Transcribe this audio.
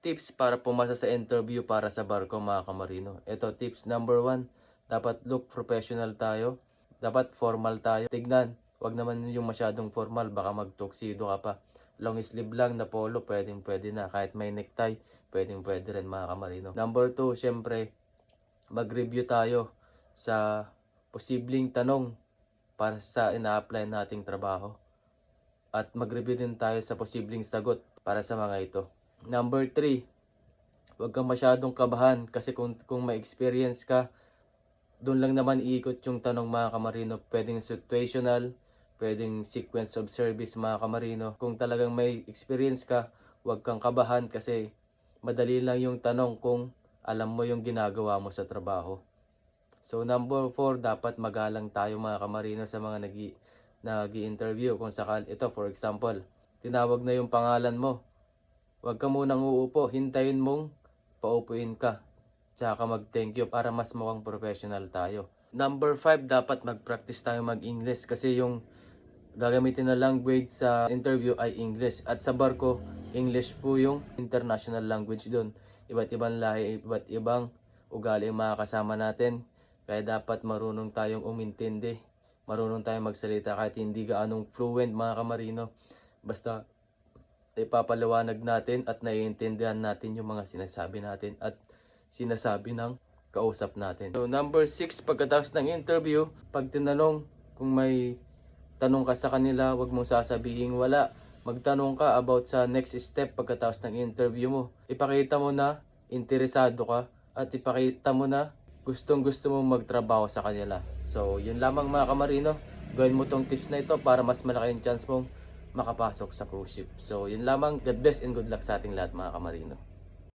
tips para pumasa sa interview para sa barko mga kamarino. Ito tips number 1, dapat look professional tayo. Dapat formal tayo. Tignan, wag naman yung masyadong formal, baka mag-tuxedo ka pa. Long sleeve lang na polo, pwedeng pwede na. Kahit may necktie, pwedeng pwede rin mga kamarino. Number 2, syempre, mag-review tayo sa posibleng tanong para sa ina-apply nating trabaho. At mag-review din tayo sa posibleng sagot para sa mga ito. Number 3, huwag kang masyadong kabahan kasi kung may experience ka, doon lang naman iikot yung tanong mga kamarino. Pwedeng situational, pwedeng sequence of service mga kamarino. Kung talagang may experience ka, huwag kang kabahan kasi madali lang yung tanong kung alam mo yung ginagawa mo sa trabaho. So number 4, dapat magalang tayo mga kamarino sa mga nag-i-interview. Kung sakal, ito for example, tinawag na yung pangalan mo. Huwag ka munang uupo, hintayin mong paupuin ka. Tsaka mag-thank you para mas mukhang professional tayo. Number 5, dapat mag-practice tayo mag-English kasi yung gagamitin na language sa interview ay English. At sa barko, English po yung international language doon. Iba't ibang lahi, iba't ibang ugali yung mga kasama natin. Kaya dapat marunong tayong umintindi. Marunong tayong magsalita kahit hindi gaanong fluent mga kamarino. Basta ipapaliwanag natin at naiintindihan natin yung mga sinasabi natin at sinasabi ng kausap natin. So number 6, pagkatapos ng interview, pag tinanong kung may tanong ka sa kanila, wag mong sasabihin wala. Magtanong ka about sa next step pagkatapos ng interview mo. Ipakita mo na interesado ka at ipakita mo na gustong gusto mong magtrabaho sa kanila. So yun lamang mga kamarino, gawin mo tong tips na ito para mas malaki yung chance mong makapasok sa cruise ship. So yun lamang, God bless and good luck sa ating lahat mga kamarino.